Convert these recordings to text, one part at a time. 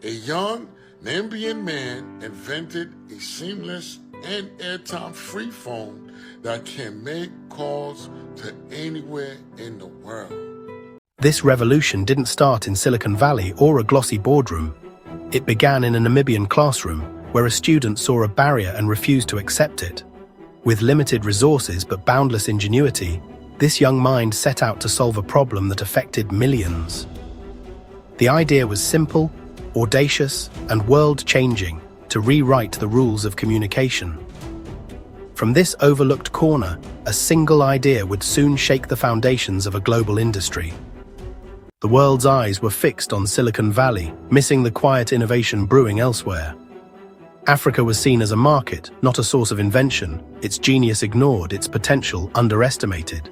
A young Namibian man invented a seamless and airtime-free phone that can make calls to anywhere in the world. This revolution didn't start in Silicon Valley or a glossy boardroom. It began in a Namibian classroom, where a student saw a barrier and refused to accept it. With limited resources but boundless ingenuity, this young mind set out to solve a problem that affected millions. The idea was simple, audacious, and world-changing: to rewrite the rules of communication. From this overlooked corner, a single idea would soon shake the foundations of a global industry. The world's eyes were fixed on Silicon Valley, missing the quiet innovation brewing elsewhere. Africa was seen as a market, not a source of invention, its genius ignored, its potential underestimated.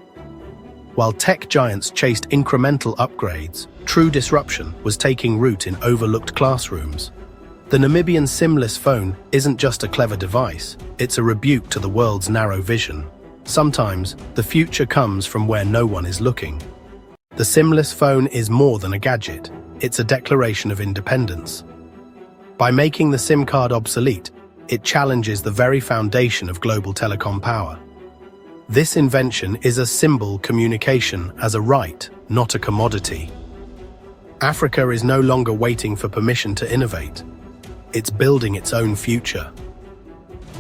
While tech giants chased incremental upgrades, true disruption was taking root in overlooked classrooms. The Namibian SIM-less phone isn't just a clever device, it's a rebuke to the world's narrow vision. Sometimes, the future comes from where no one is looking. The SIM-less phone is more than a gadget, it's a declaration of independence. By making the SIM card obsolete, it challenges the very foundation of global telecom power. This invention is a symbol communication as a right, not a commodity. Africa is no longer waiting for permission to innovate. It's building its own future.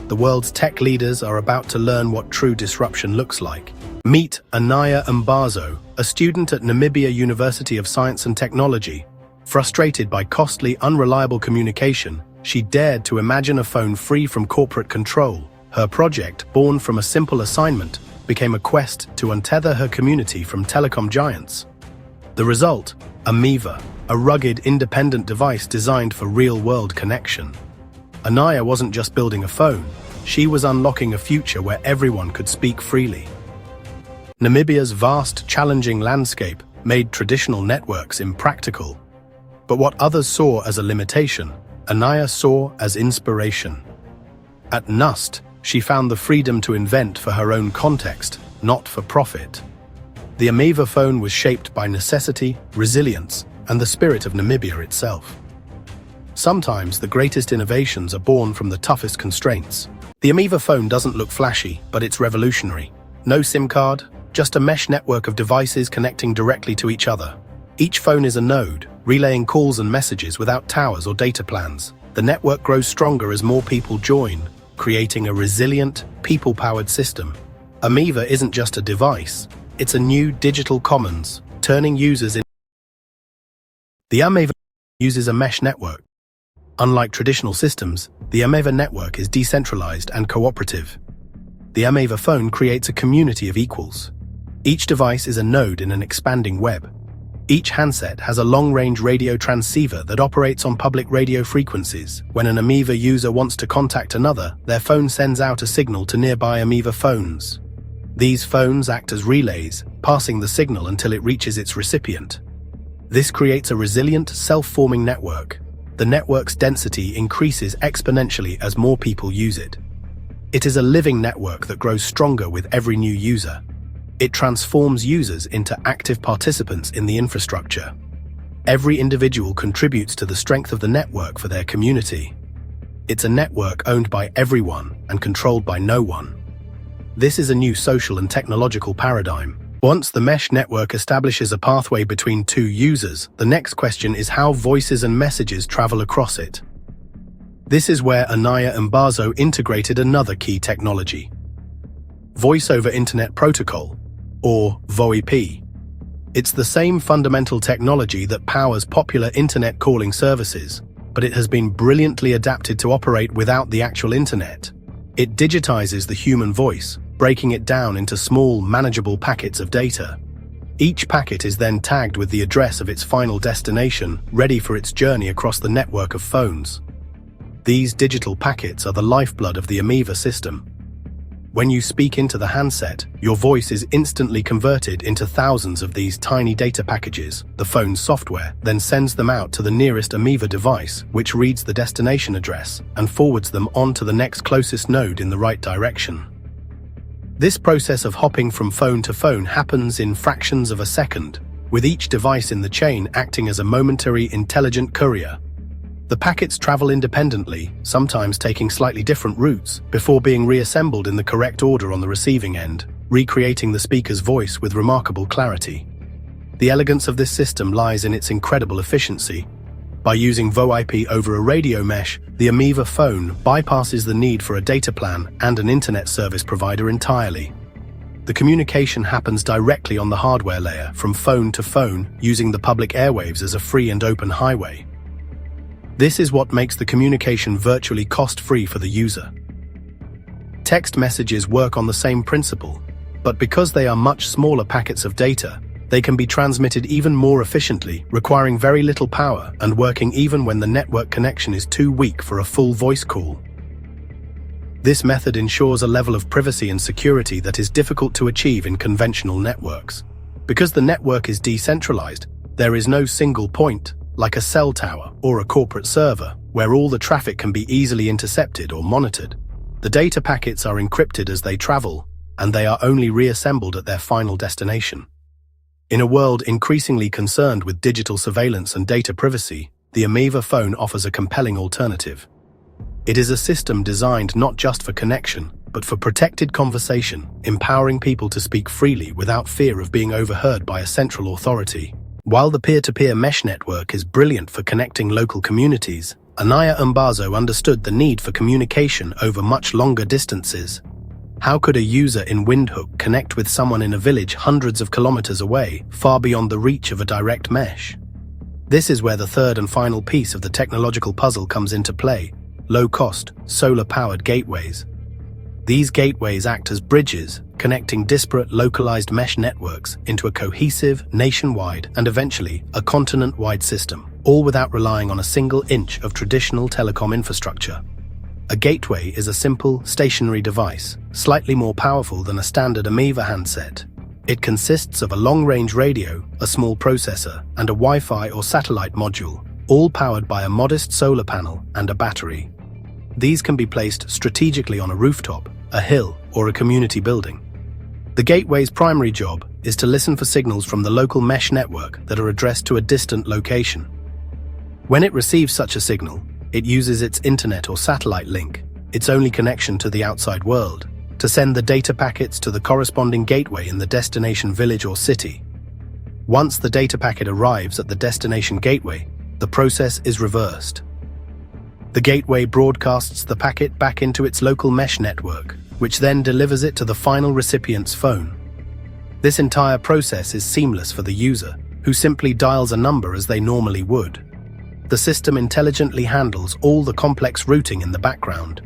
The world's tech leaders are about to learn what true disruption looks like. Meet Anaya Mbazo, a student at Namibia University of Science and Technology. Frustrated by costly, unreliable communication, she dared to imagine a phone free from corporate control. Her project, born from a simple assignment, became a quest to untether her community from telecom giants. The result, Amiva, a rugged, independent device designed for real-world connection. Anaya wasn't just building a phone, she was unlocking a future where everyone could speak freely. Namibia's vast, challenging landscape made traditional networks impractical. But what others saw as a limitation, Anaya saw as inspiration. At NUST, she found the freedom to invent for her own context, not for profit. The Amiva phone was shaped by necessity, resilience, and the spirit of Namibia itself. Sometimes the greatest innovations are born from the toughest constraints. The Amiva phone doesn't look flashy, but it's revolutionary. No SIM card, just a mesh network of devices connecting directly to each other. Each phone is a node, relaying calls and messages without towers or data plans. The network grows stronger as more people join, creating a resilient, people-powered system. Amiva isn't just a device, it's a new digital commons, turning users in. The Amiva uses a mesh network. Unlike traditional systems, the Amiva network is decentralized and cooperative. The Amiva phone creates a community of equals. Each device is a node in an expanding web. Each handset has a long-range radio transceiver that operates on public radio frequencies. When an Amiva user wants to contact another, their phone sends out a signal to nearby Amiva phones. These phones act as relays, passing the signal until it reaches its recipient. This creates a resilient, self-forming network. The network's density increases exponentially as more people use it. It is a living network that grows stronger with every new user. It transforms users into active participants in the infrastructure. Every individual contributes to the strength of the network for their community. It's a network owned by everyone and controlled by no one. This is a new social and technological paradigm. Once the mesh network establishes a pathway between two users, the next question is how voices and messages travel across it. This is where Anaya Mbazo integrated another key technology: Voice over Internet Protocol, or VoIP. It's the same fundamental technology that powers popular internet calling services, but it has been brilliantly adapted to operate without the actual internet. It digitizes the human voice, breaking it down into small, manageable packets of data. Each packet is then tagged with the address of its final destination, ready for its journey across the network of phones. These digital packets are the lifeblood of the Amiva system. When you speak into the handset, your voice is instantly converted into thousands of these tiny data packages. The phone's software then sends them out to the nearest Amiva device, which reads the destination address and forwards them on to the next closest node in the right direction. This process of hopping from phone to phone happens in fractions of a second, with each device in the chain acting as a momentary intelligent courier. The packets travel independently, sometimes taking slightly different routes, before being reassembled in the correct order on the receiving end, recreating the speaker's voice with remarkable clarity. The elegance of this system lies in its incredible efficiency. By using VoIP over a radio mesh, the Amiva phone bypasses the need for a data plan and an internet service provider entirely. The communication happens directly on the hardware layer, from phone to phone, using the public airwaves as a free and open highway. This is what makes the communication virtually cost-free for the user. Text messages work on the same principle, but because they are much smaller packets of data, they can be transmitted even more efficiently, requiring very little power and working even when the network connection is too weak for a full voice call. This method ensures a level of privacy and security that is difficult to achieve in conventional networks. Because the network is decentralized, there is no single point, like a cell tower or a corporate server, where all the traffic can be easily intercepted or monitored. The data packets are encrypted as they travel, and they are only reassembled at their final destination. In a world increasingly concerned with digital surveillance and data privacy, the Amiva phone offers a compelling alternative. It is a system designed not just for connection, but for protected conversation, empowering people to speak freely without fear of being overheard by a central authority. While the peer-to-peer mesh network is brilliant for connecting local communities, Anaya Mbazo understood the need for communication over much longer distances. How could a user in Windhoek connect with someone in a village hundreds of kilometers away, far beyond the reach of a direct mesh? This is where the third and final piece of the technological puzzle comes into play: low-cost, solar-powered gateways. These gateways act as bridges, connecting disparate localized mesh networks into a cohesive, nationwide, and eventually a continent-wide system, all without relying on a single inch of traditional telecom infrastructure. A gateway is a simple, stationary device, slightly more powerful than a standard Amiva handset. It consists of a long-range radio, a small processor, and a Wi-Fi or satellite module, all powered by a modest solar panel and a battery. These can be placed strategically on a rooftop, a hill, or a community building. The gateway's primary job is to listen for signals from the local mesh network that are addressed to a distant location. When it receives such a signal, it uses its internet or satellite link, its only connection to the outside world, to send the data packets to the corresponding gateway in the destination village or city. Once the data packet arrives at the destination gateway, the process is reversed. The gateway broadcasts the packet back into its local mesh network, which then delivers it to the final recipient's phone. This entire process is seamless for the user, who simply dials a number as they normally would. The system intelligently handles all the complex routing in the background.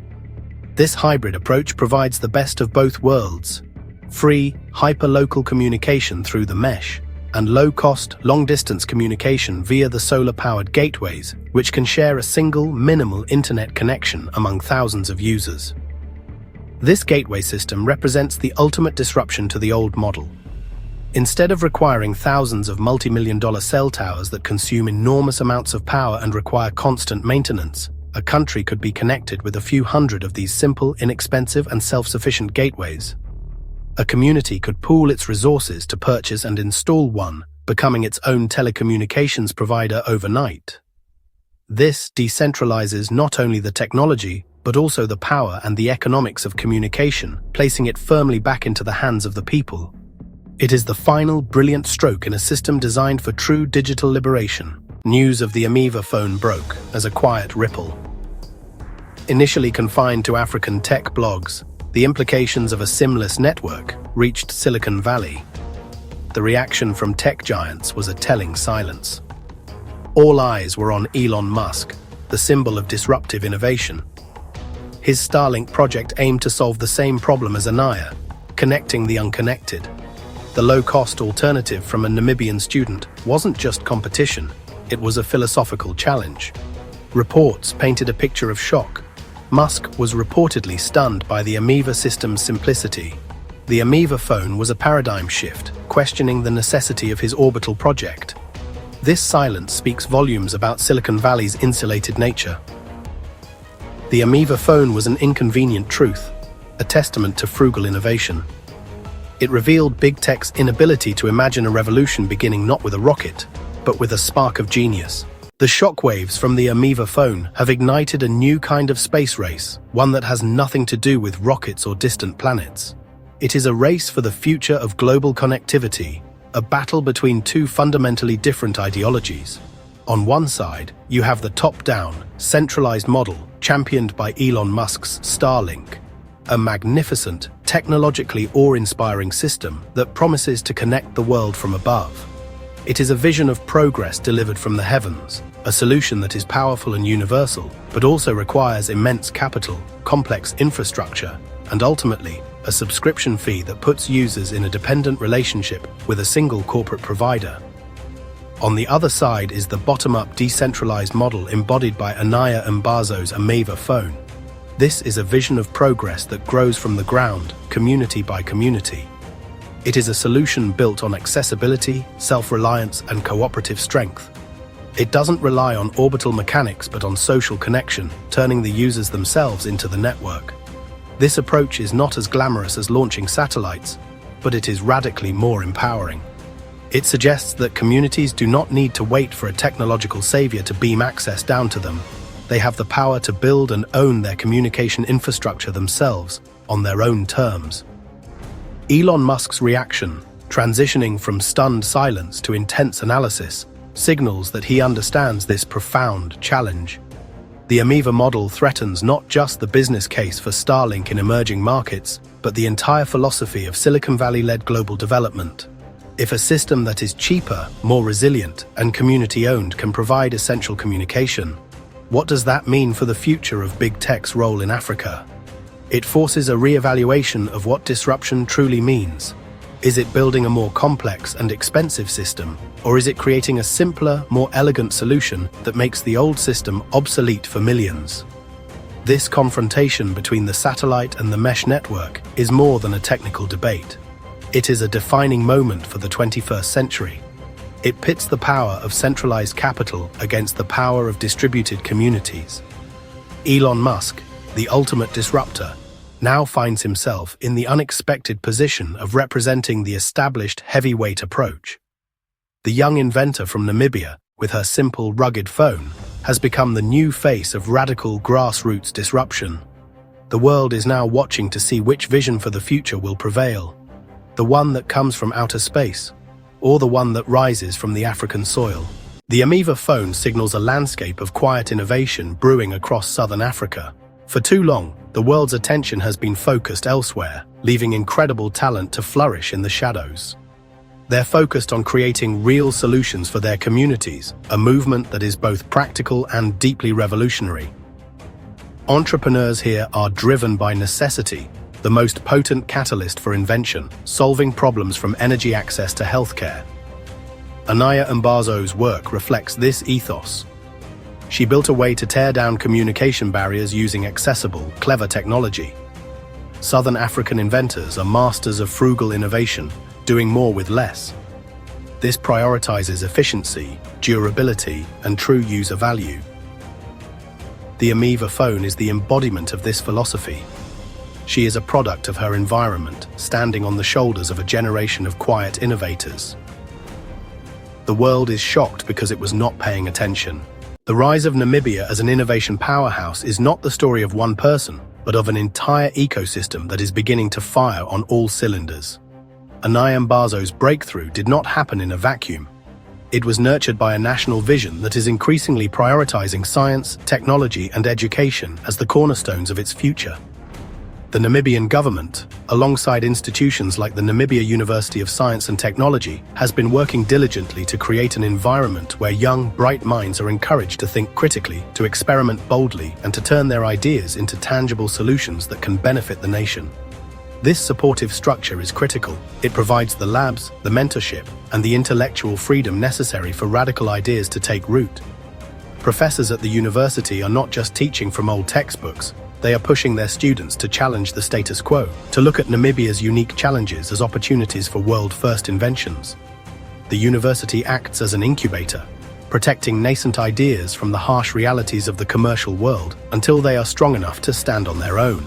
This hybrid approach provides the best of both worlds: free, hyper-local communication through the mesh, and low-cost, long-distance communication via the solar-powered gateways, which can share a single, minimal internet connection among thousands of users. This gateway system represents the ultimate disruption to the old model. Instead of requiring thousands of multi-million-dollar cell towers that consume enormous amounts of power and require constant maintenance, a country could be connected with a few hundred of these simple, inexpensive, and self-sufficient gateways. A community could pool its resources to purchase and install one, becoming its own telecommunications provider overnight. This decentralizes not only the technology, but also the power and the economics of communication, placing it firmly back into the hands of the people. It is the final brilliant stroke in a system designed for true digital liberation. News of the Amiva phone broke as a quiet ripple. Initially confined to African tech blogs, the implications of a SIM-less network reached Silicon Valley. The reaction from tech giants was a telling silence. All eyes were on Elon Musk, the symbol of disruptive innovation. His Starlink project aimed to solve the same problem as Anaya, connecting the unconnected. The low-cost alternative from a Namibian student wasn't just competition, it was a philosophical challenge. Reports painted a picture of shock. Musk was reportedly stunned by the Amiva system's simplicity. The Amiva phone was a paradigm shift, questioning the necessity of his orbital project. This silence speaks volumes about Silicon Valley's insulated nature. The Amiva phone was an inconvenient truth, a testament to frugal innovation. It revealed big tech's inability to imagine a revolution beginning not with a rocket, but with a spark of genius. The shockwaves from the Amiva phone have ignited a new kind of space race, one that has nothing to do with rockets or distant planets. It is a race for the future of global connectivity, a battle between two fundamentally different ideologies. On one side, you have the top-down, centralized model championed by Elon Musk's Starlink, a magnificent, technologically awe-inspiring system that promises to connect the world from above. It is a vision of progress delivered from the heavens, a solution that is powerful and universal, but also requires immense capital, complex infrastructure, and ultimately, a subscription fee that puts users in a dependent relationship with a single corporate provider. On the other side is the bottom-up decentralized model embodied by Anaya Mbazo's Amiva phone. This is a vision of progress that grows from the ground, community by community. It is a solution built on accessibility, self-reliance, and cooperative strength. It doesn't rely on orbital mechanics but on social connection, turning the users themselves into the network. This approach is not as glamorous as launching satellites, but it is radically more empowering. It suggests that communities do not need to wait for a technological savior to beam access down to them. They have the power to build and own their communication infrastructure themselves, on their own terms. Elon Musk's reaction, transitioning from stunned silence to intense analysis, signals that he understands this profound challenge. The Amiva model threatens not just the business case for Starlink in emerging markets, but the entire philosophy of Silicon Valley-led global development. If a system that is cheaper, more resilient, and community-owned can provide essential communication, what does that mean for the future of big tech's role in Africa? It forces a re-evaluation of what disruption truly means. Is it building a more complex and expensive system, or is it creating a simpler, more elegant solution that makes the old system obsolete for millions? This confrontation between the satellite and the mesh network is more than a technical debate. It is a defining moment for the 21st century. It pits the power of centralized capital against the power of distributed communities. Elon Musk, the ultimate disruptor, now finds himself in the unexpected position of representing the established heavyweight approach. The young inventor from Namibia, with her simple, rugged phone, has become the new face of radical grassroots disruption. The world is now watching to see which vision for the future will prevail. The one that comes from outer space, or the one that rises from the African soil. The Amiva phone signals a landscape of quiet innovation brewing across southern Africa. For too long, the world's attention has been focused elsewhere, leaving incredible talent to flourish in the shadows. They're focused on creating real solutions for their communities, a movement that is both practical and deeply revolutionary. Entrepreneurs here are driven by necessity, the most potent catalyst for invention, solving problems from energy access to healthcare. Anaya Mbazo's work reflects this ethos. She built a way to tear down communication barriers using accessible, clever technology. Southern African inventors are masters of frugal innovation, doing more with less. This prioritizes efficiency, durability, and true user value. The Amiva phone is the embodiment of this philosophy. She is a product of her environment, standing on the shoulders of a generation of quiet innovators. The world is shocked because it was not paying attention. The rise of Namibia as an innovation powerhouse is not the story of one person, but of an entire ecosystem that is beginning to fire on all cylinders. Anaya Mbazo's breakthrough did not happen in a vacuum. It was nurtured by a national vision that is increasingly prioritizing science, technology, and education as the cornerstones of its future. The Namibian government, alongside institutions like the Namibia University of Science and Technology, has been working diligently to create an environment where young, bright minds are encouraged to think critically, to experiment boldly, and to turn their ideas into tangible solutions that can benefit the nation. This supportive structure is critical. It provides the labs, the mentorship, and the intellectual freedom necessary for radical ideas to take root. Professors at the university are not just teaching from old textbooks. They are pushing their students to challenge the status quo, to look at Namibia's unique challenges as opportunities for world-first inventions. The university acts as an incubator, protecting nascent ideas from the harsh realities of the commercial world until they are strong enough to stand on their own.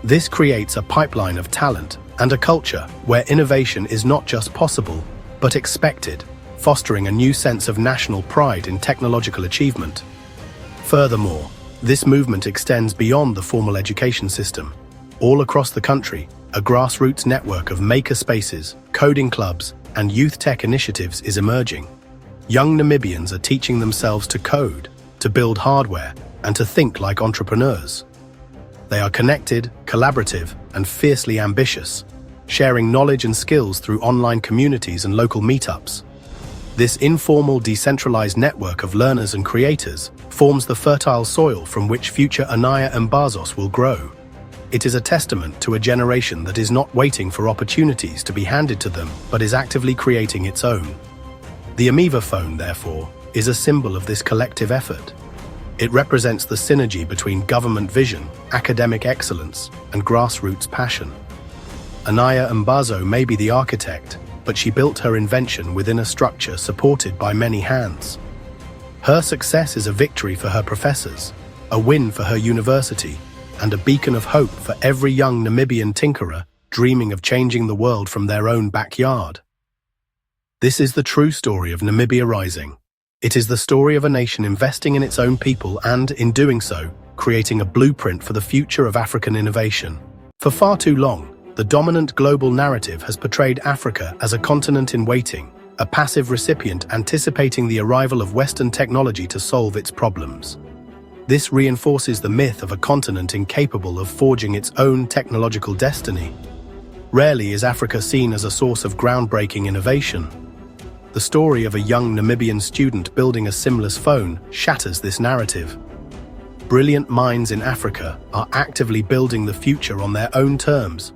This creates a pipeline of talent and a culture where innovation is not just possible, but expected. fostering a new sense of national pride in technological achievement. Furthermore, this movement extends beyond the formal education system. All across the country, a grassroots network of maker spaces, coding clubs, and youth tech initiatives is emerging. Young Namibians are teaching themselves to code, to build hardware, and to think like entrepreneurs. They are connected, collaborative, and fiercely ambitious, sharing knowledge and skills through online communities and local meetups. This informal, decentralized network of learners and creators forms the fertile soil from which future Anaya and Bazos will grow. It is a testament to a generation that is not waiting for opportunities to be handed to them, but is actively creating its own. The Amiva phone, therefore, is a symbol of this collective effort. It represents the synergy between government vision, academic excellence, and grassroots passion. Anaya Mbazo may be the architect, but she built her invention within a structure supported by many hands. Her success is a victory for her professors, a win for her university, and a beacon of hope for every young Namibian tinkerer dreaming of changing the world from their own backyard. This is the true story of Namibia rising. It is the story of a nation investing in its own people and, in doing so, creating a blueprint for the future of African innovation. For far too long, the dominant global narrative has portrayed Africa as a continent in waiting, a passive recipient anticipating the arrival of Western technology to solve its problems. This reinforces the myth of a continent incapable of forging its own technological destiny. Rarely is Africa seen as a source of groundbreaking innovation. The story of a young Namibian student building a SIM-less phone shatters this narrative. Brilliant minds in Africa are actively building the future on their own terms.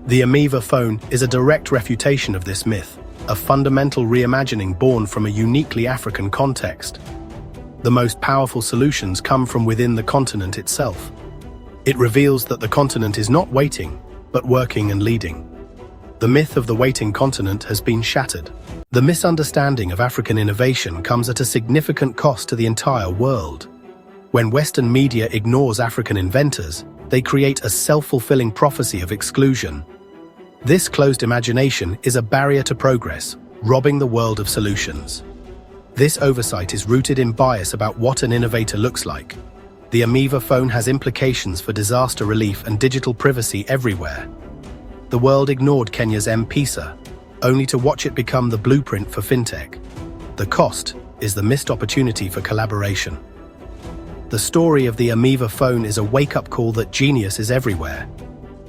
The Amiva phone is a direct refutation of this myth, a fundamental reimagining born from a uniquely African context. The most powerful solutions come from within the continent itself. It reveals that the continent is not waiting, but working and leading. The myth of the waiting continent has been shattered. The misunderstanding of African innovation comes at a significant cost to the entire world. When Western media ignores African inventors, they create a self-fulfilling prophecy of exclusion. This closed imagination is a barrier to progress, robbing the world of solutions. This oversight is rooted in bias about what an innovator looks like. The Amiva phone has implications for disaster relief and digital privacy everywhere. The world ignored Kenya's M-Pesa, only to watch it become the blueprint for fintech. The cost is the missed opportunity for collaboration. The story of the Amiva phone is a wake-up call that genius is everywhere.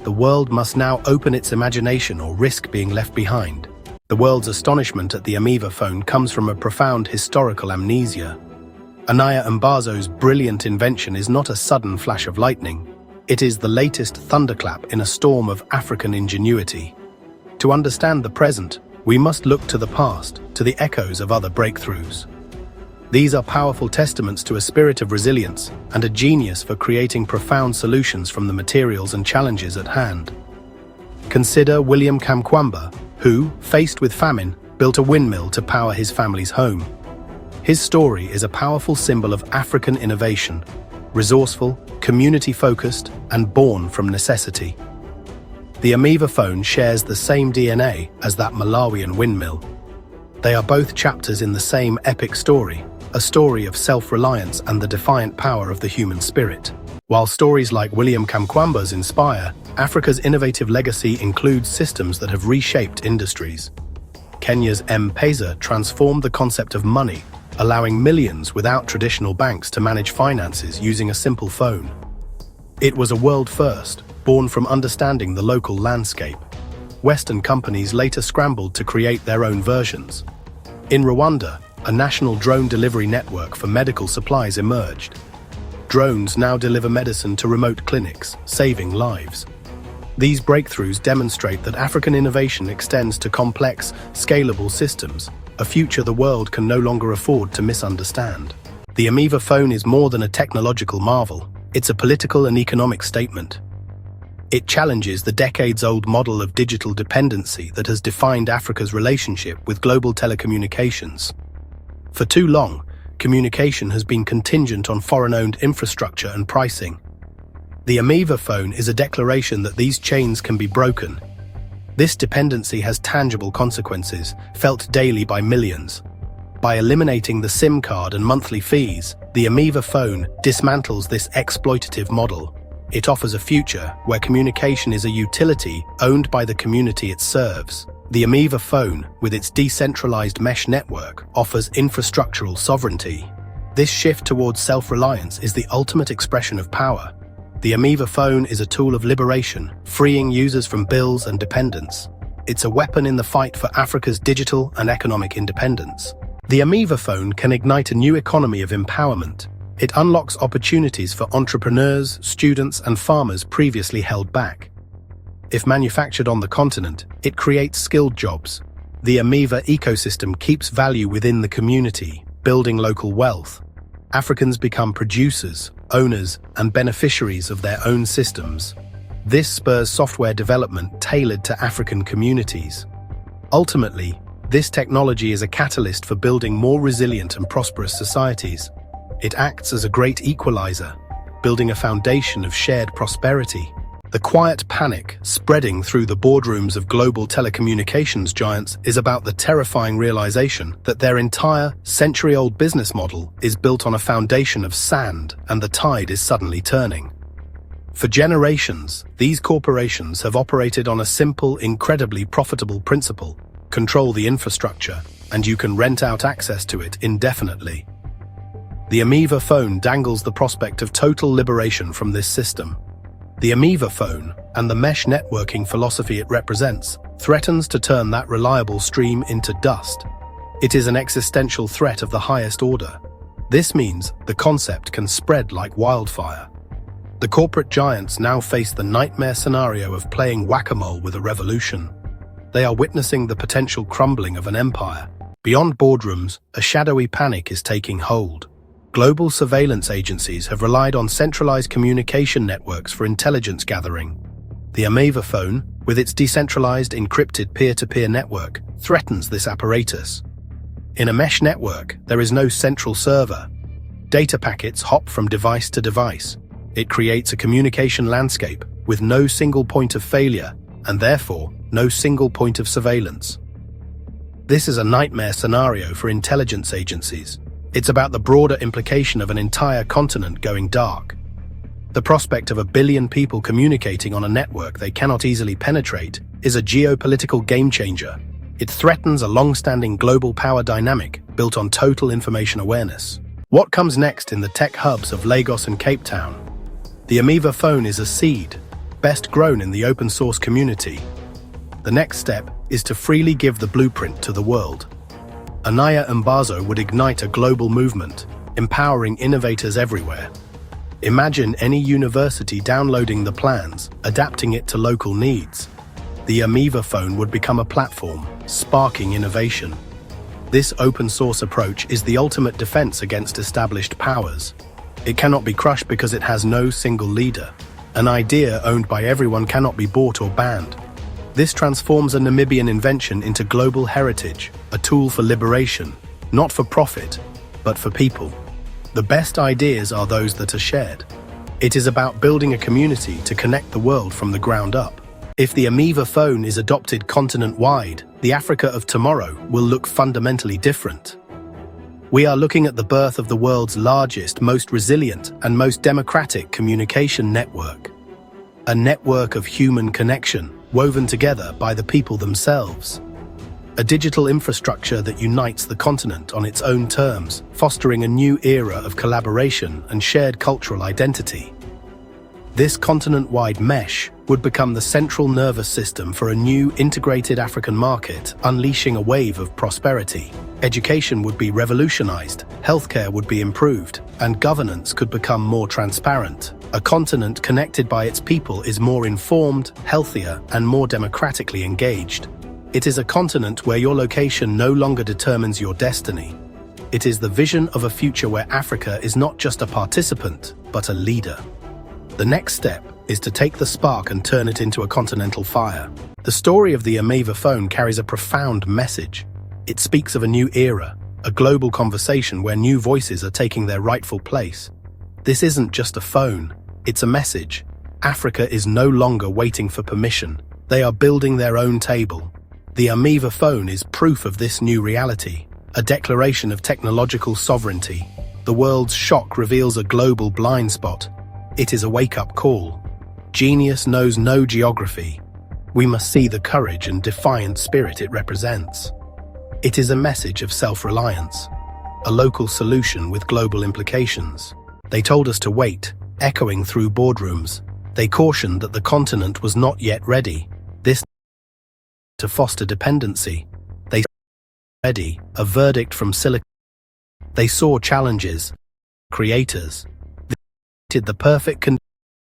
The world must now open its imagination or risk being left behind. The world's astonishment at the Amiva phone comes from a profound historical amnesia. Anaya Mbazo's brilliant invention is not a sudden flash of lightning. It is the latest thunderclap in a storm of African ingenuity. To understand the present, we must look to the past, to the echoes of other breakthroughs. These are powerful testaments to a spirit of resilience and a genius for creating profound solutions from the materials and challenges at hand. Consider William Kamkwamba, who, faced with famine, built a windmill to power his family's home. His story is a powerful symbol of African innovation, resourceful, community-focused, and born from necessity. The Amiva phone shares the same DNA as that Malawian windmill. They are both chapters in the same epic story, a story of self-reliance and the defiant power of the human spirit. While stories like William Kamkwamba's inspire, Africa's innovative legacy includes systems that have reshaped industries. Kenya's M-Pesa transformed the concept of money, allowing millions without traditional banks to manage finances using a simple phone. It was a world first, born from understanding the local landscape. Western companies later scrambled to create their own versions. In Rwanda, a national drone delivery network for medical supplies emerged. Drones now deliver medicine to remote clinics, saving lives. These breakthroughs demonstrate that African innovation extends to complex, scalable systems, a future the world can no longer afford to misunderstand. The Amiva phone is more than a technological marvel, it's a political and economic statement. It challenges the decades-old model of digital dependency that has defined Africa's relationship with global telecommunications. For too long, communication has been contingent on foreign-owned infrastructure and pricing. The Amiva phone is a declaration that these chains can be broken. This dependency has tangible consequences, felt daily by millions. By eliminating the SIM card and monthly fees, the Amiva phone dismantles this exploitative model. It offers a future where communication is a utility owned by the community it serves. The Amiva phone, with its decentralized mesh network, offers infrastructural sovereignty. This shift towards self-reliance is the ultimate expression of power. The Amiva phone is a tool of liberation, freeing users from bills and dependence. It's a weapon in the fight for Africa's digital and economic independence. The Amiva phone can ignite a new economy of empowerment. It unlocks opportunities for entrepreneurs, students, and farmers previously held back. If manufactured on the continent, it creates skilled jobs. The Amiva ecosystem keeps value within the community, building local wealth. Africans become producers, owners, and beneficiaries of their own systems. This spurs software development tailored to African communities. Ultimately, this technology is a catalyst for building more resilient and prosperous societies. It acts as a great equalizer, building a foundation of shared prosperity. The quiet panic spreading through the boardrooms of global telecommunications giants is about the terrifying realization that their entire century-old business model is built on a foundation of sand, and the tide is suddenly turning. For generations, these corporations have operated on a simple, incredibly profitable principle: control the infrastructure, and you can rent out access to it indefinitely. The Amiva phone dangles the prospect of total liberation from this system. The Amiva phone, and the mesh networking philosophy it represents, threatens to turn that reliable stream into dust. It is an existential threat of the highest order. This means the concept can spread like wildfire. The corporate giants now face the nightmare scenario of playing whack-a-mole with a revolution. They are witnessing the potential crumbling of an empire. Beyond boardrooms, a shadowy panic is taking hold. Global surveillance agencies have relied on centralized communication networks for intelligence gathering. The Amiva phone, with its decentralized encrypted peer-to-peer network, threatens this apparatus. In a mesh network, there is no central server. Data packets hop from device to device. It creates a communication landscape with no single point of failure, and therefore no single point of surveillance. This is a nightmare scenario for intelligence agencies. It's about the broader implication of an entire continent going dark. The prospect of 1 billion people communicating on a network they cannot easily penetrate is a geopolitical game-changer. It threatens a long-standing global power dynamic built on total information awareness. What comes next in the tech hubs of Lagos and Cape Town? The Amiva phone is a seed, best grown in the open-source community. The next step is to freely give the blueprint to the world. Anaya Mbazo would ignite a global movement, empowering innovators everywhere. Imagine any university downloading the plans, adapting it to local needs. The Amiva phone would become a platform, sparking innovation. This open-source approach is the ultimate defense against established powers. It cannot be crushed because it has no single leader. An idea owned by everyone cannot be bought or banned. This transforms a Namibian invention into global heritage, a tool for liberation, not for profit, but for people. The best ideas are those that are shared. It is about building a community to connect the world from the ground up. If the Amiva phone is adopted continent-wide, the Africa of tomorrow will look fundamentally different. We are looking at the birth of the world's largest, most resilient, and most democratic communication network. A network of human connection, woven together by the people themselves. A digital infrastructure that unites the continent on its own terms, fostering a new era of collaboration and shared cultural identity. This continent-wide mesh would become the central nervous system for a new integrated African market, unleashing a wave of prosperity. Education would be revolutionized, healthcare would be improved, and governance could become more transparent. A continent connected by its people is more informed, healthier, and more democratically engaged. It is a continent where your location no longer determines your destiny. It is the vision of a future where Africa is not just a participant, but a leader. The next step is to take the spark and turn it into a continental fire. The story of the Amiva phone carries a profound message. It speaks of a new era, a global conversation where new voices are taking their rightful place. This isn't just a phone, it's a message. Africa is no longer waiting for permission. They are building their own table. The Amiva phone is proof of this new reality, a declaration of technological sovereignty. The world's shock reveals a global blind spot. It is a wake-up call. Genius knows no geography. We must see the courage and defiant spirit it represents. It is a message of self-reliance, a local solution with global implications. They told us to wait, echoing through boardrooms. They cautioned that the continent was not yet ready. This to foster dependency. They ready, a verdict from Silicon. They saw challenges, creators. They created the perfect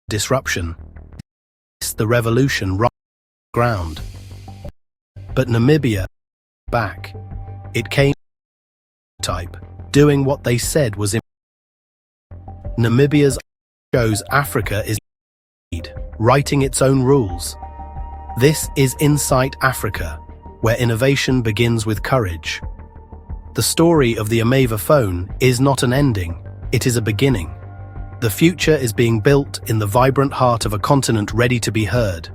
disruption. The revolution right ground. But Namibia back. It came type, doing what they said was Namibia's shows Africa is writing its own rules. This is Insight Africa, where innovation begins with courage. The story of the Amiva phone is not an ending, it is a beginning. The future is being built in the vibrant heart of a continent ready to be heard.